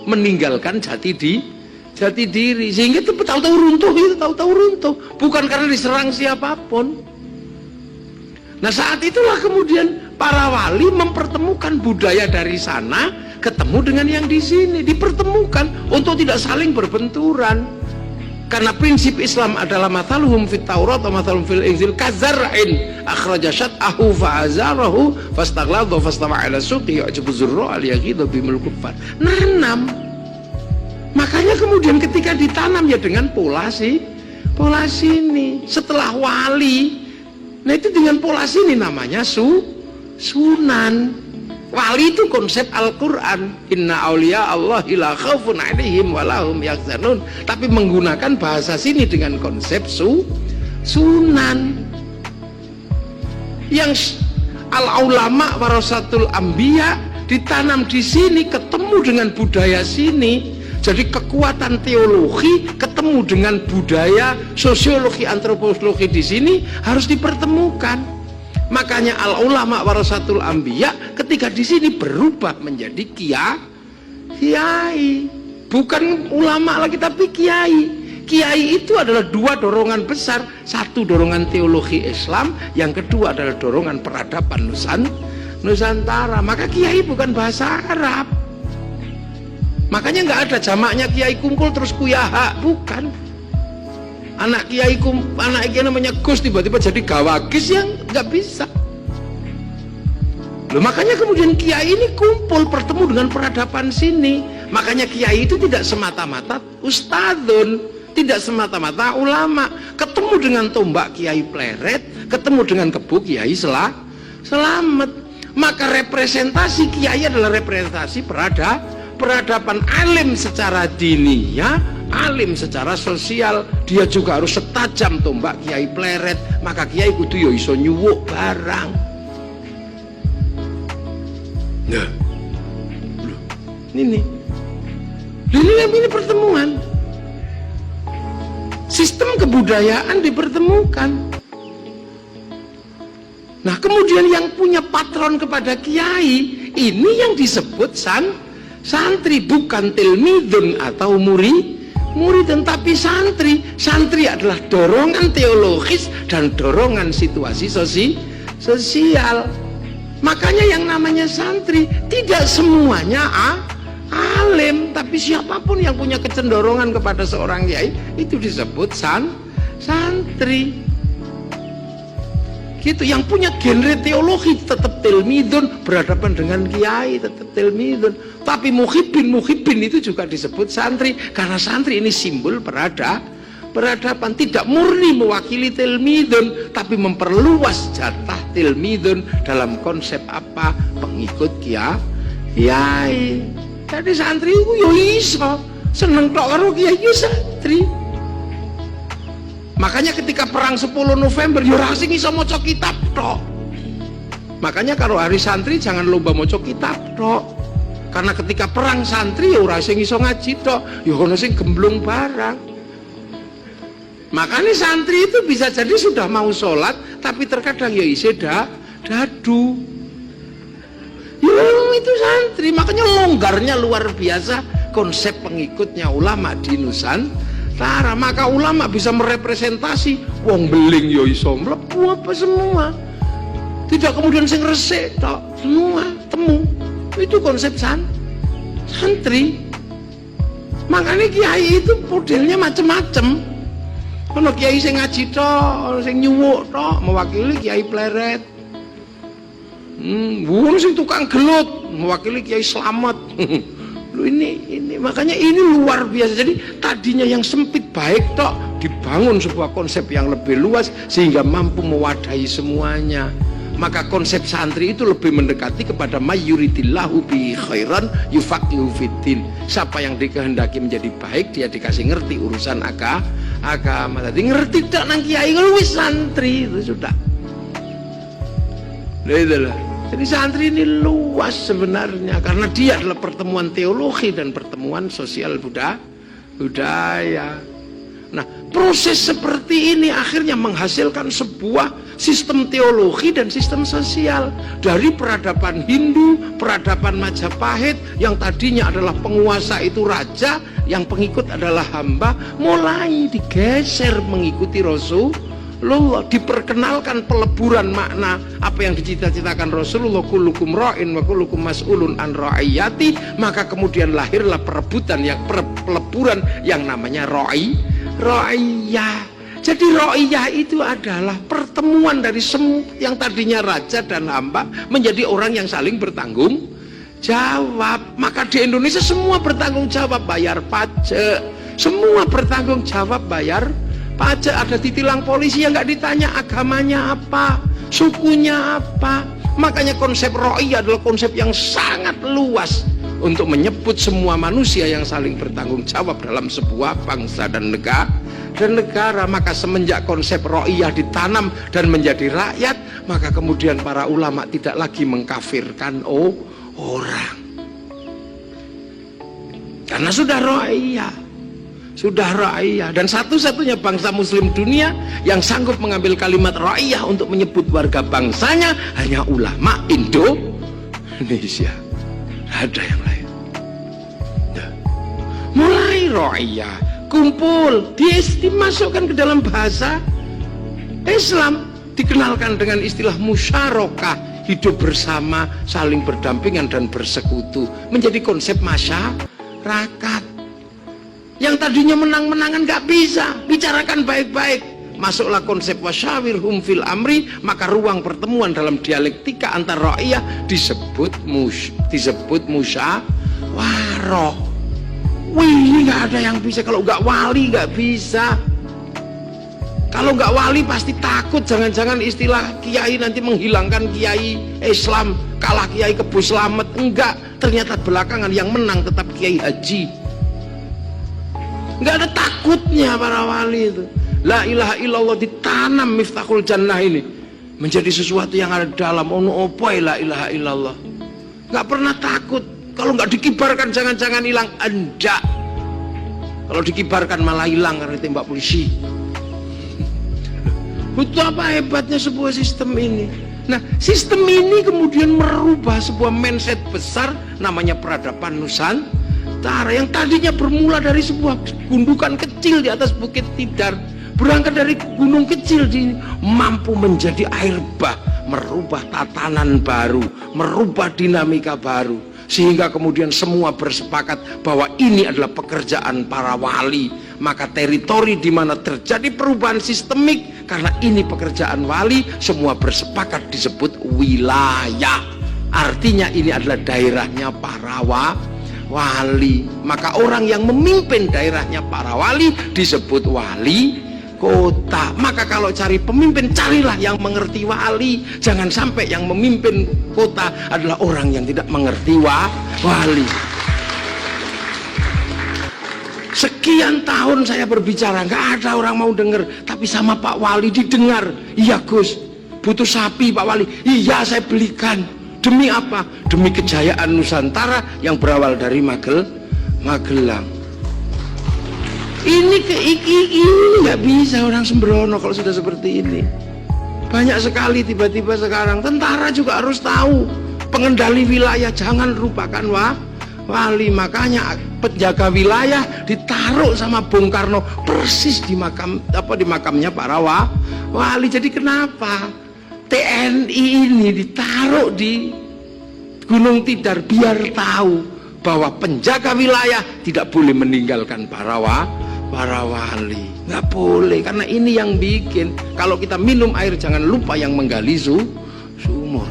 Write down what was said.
meninggalkan jati diri, sehingga itu tahu-tahu runtuh, bukan karena diserang siapapun. Nah saat itulah kemudian para wali mempertemukan budaya dari sana ketemu dengan yang di sini, dipertemukan untuk tidak saling berbenturan. Karena prinsip Islam adalah mathaluhum fit Taurat wa mathaluhum fil Injil kazar'in akhraja syat'ahu fa'azarahu fastaghladha fastawa 'ala suqi yu'jibu zurra al-yaghidha bimul kuffar. Nanam. Makanya kemudian ketika ditanam ya dengan pola sini. Setelah wali, nah itu dengan pola sini namanya sunan. Wali itu konsep Al-Quran, inna awliya Allahi la khawfun alaihim walahum yahzanun, tapi menggunakan bahasa sini dengan konsep sunan. Yang al-ulama warasatul anbiya ditanam di sini, ketemu dengan budaya sini. Jadi kekuatan teologi ketemu dengan budaya sosiologi antropologi di sini harus dipertemukan. Makanya al-ulama warasatul anbiya ketika di sini berubah menjadi kiai, bukan ulama lagi tapi kiai. Kiai itu adalah dua dorongan besar, satu dorongan teologi Islam, yang kedua adalah dorongan peradaban Nusantara. Maka kiai bukan bahasa Arab. Makanya nggak ada jamaknya kiai kumpul terus kuyaha, bukan. Anak kiai namanya Gus tiba-tiba jadi gawagis, yang nggak bisa. Loh, makanya kemudian kiai ini kumpul bertemu dengan peradaban sini. Makanya kiai itu tidak semata-mata ustadzun, tidak semata-mata ulama. Ketemu dengan tombak Kiai Pleret, ketemu dengan kebu Kiai Selamet. Maka representasi kiai adalah representasi peradaban, alim secara diniyah, alim secara sosial. Dia juga harus setajam tombak Kiai Pleret. Maka kiai kudu yo iso nyuwuk barang. Nah, ini pertemuan. Sistem kebudayaan dipertemukan. Nah, kemudian yang punya patron kepada kiai ini yang disebut santri, bukan tilmidun atau murid, tetapi santri. Santri adalah dorongan teologis dan dorongan situasi sosial. Makanya yang namanya santri tidak semuanya alim, tapi siapapun yang punya kecenderungan kepada seorang kiai itu disebut santri. Gitu, yang punya genre teologi tetap tilmidun, berhadapan dengan kiai tetap tilmidun. Tapi muhibbin itu juga disebut santri, karena santri ini simbol peradaban, tidak murni mewakili tilmidun, tapi memperluas jatah tilmidun dalam konsep apa? Pengikut kiai. Jadi santri itu yo iso seneng tok karo kiai yo santri. Makanya ketika perang 10 November yo ora sing iso maca kitab tok. Makanya kalau hari santri jangan lomba maca kitab tok. Karena ketika perang santri yo ora sing iso ngaji tok, yo ono sing gemblung barang. Makanya santri itu bisa jadi sudah mau sholat, tapi terkadang ya isi dadu. Ya itu santri, makanya longgarnya luar biasa konsep pengikutnya ulama di Nusantara. Maka ulama bisa merepresentasi wong beling ya iso mlebu apa semua. Tidak kemudian sing resik tok, semua temu. Itu konsep santri. Makanya kiai itu modelnya macam-macam. Ono kiai sing ngaji tok, ono sing nyuwuk tok, mewakili Kiai Pleret. Ono sing tukang gelut, mewakili Kiai Slamet. Lu ini makanya ini luar biasa. Jadi tadinya yang sempit baik tok dibangun sebuah konsep yang lebih luas sehingga mampu mewadahi semuanya. Maka konsep santri itu lebih mendekati kepada mayyuridillahu bi khairan yufaqihu fiddin. Siapa yang dikehendaki menjadi baik, dia dikasih ngerti urusan agama. Tadi ngerti tak nang kiai wis santri itu sudah. Itulah. Jadi santri ini luas sebenarnya karena dia adalah pertemuan teologi dan pertemuan sosial budaya. Nah, Proses seperti ini akhirnya menghasilkan sebuah sistem teologi dan sistem sosial. Dari peradaban Hindu, peradaban Majapahit, yang tadinya adalah penguasa itu raja, yang pengikut adalah hamba, mulai digeser mengikuti Rasulullah. Diperkenalkan peleburan makna apa yang dicita-citakan Rasulullah, kullukum ra'in wa kullukum mas'ulun an ra'iyati. Maka kemudian lahirlah peleburan yang namanya ra'iyah. Jadi ra'iyah itu adalah pertemuan dari semua yang tadinya raja dan hamba menjadi orang yang saling bertanggung jawab. Maka di Indonesia semua bertanggung jawab bayar pajak, semua bertanggung jawab bayar pajak. Ada ditilang polisi yang nggak ditanya agamanya apa, sukunya apa. Makanya konsep ra'iyah adalah konsep yang sangat luas untuk menyebut semua manusia yang saling bertanggung jawab dalam sebuah bangsa dan negara. Maka semenjak konsep ra'iyah ditanam dan menjadi rakyat, maka kemudian para ulama tidak lagi mengkafirkan orang, karena sudah ra'iyah. Dan satu-satunya bangsa muslim dunia yang sanggup mengambil kalimat ra'iyah untuk menyebut warga bangsanya hanya ulama Indonesia. Ada yang lain. Mulai ra'iyah kumpul, dimasukkan ke dalam bahasa Islam, dikenalkan dengan istilah musyarakah, hidup bersama, saling berdampingan dan bersekutu, menjadi konsep masyarakat. Yang tadinya menang-menangan gak bisa, bicarakan baik-baik. Masuklah konsep wasyawirhum fil amri, maka ruang pertemuan dalam dialektika antar ra'iyah disebut musyawarah. Wih, ini gak ada yang bisa. Kalau gak wali gak bisa. Kalau gak wali pasti takut, jangan-jangan istilah kiai nanti menghilangkan kiai Islam, kalah kiai Kebo Slamet. Enggak, ternyata belakangan yang menang tetap kiai haji. Enggak ada takutnya para wali itu. La ilaha illallah ditanam miftahul jannah ini menjadi sesuatu yang ada dalam ono opoy la ilaha illallah. Enggak pernah takut. Kalau nggak dikibarkan jangan-jangan hilang. Enggak. Kalau dikibarkan malah hilang karena ditembak polisi. Betul apa hebatnya sebuah sistem ini. Nah, sistem ini kemudian merubah sebuah mindset besar namanya peradaban Nusantara, yang tadinya bermula dari sebuah gundukan kecil di atas Bukit Tidar, berangkat dari gunung kecil di mampu menjadi air bah, merubah tatanan baru, merubah dinamika baru, sehingga kemudian semua bersepakat bahwa ini adalah pekerjaan para wali. Maka teritori di mana terjadi perubahan sistemik, karena ini pekerjaan wali, semua bersepakat disebut wilayah. Artinya ini adalah daerahnya para wali. Maka orang yang memimpin daerahnya para wali disebut wali kota. Maka kalau cari pemimpin, carilah yang mengerti wali. Jangan sampai yang memimpin kota adalah orang yang tidak mengerti wali. Sekian tahun saya berbicara, nggak ada orang mau dengar, tapi sama Pak Wali didengar. Iya Gus, butuh sapi Pak Wali. Iya, saya belikan. Demi apa? Demi kejayaan Nusantara yang berawal dari Magelang. Ini nggak bisa orang sembrono kalau sudah seperti ini. Banyak sekali tiba-tiba sekarang tentara juga harus tahu pengendali wilayah, jangan lupakan wali. Makanya penjaga wilayah ditaruh sama Bung Karno persis di makamnya para wali. Jadi kenapa TNI ini ditaruh di Gunung Tidar? Biar tahu bahwa penjaga wilayah tidak boleh meninggalkan para wali. Nggak boleh, karena ini yang bikin. Kalau kita minum air jangan lupa yang menggali sumur.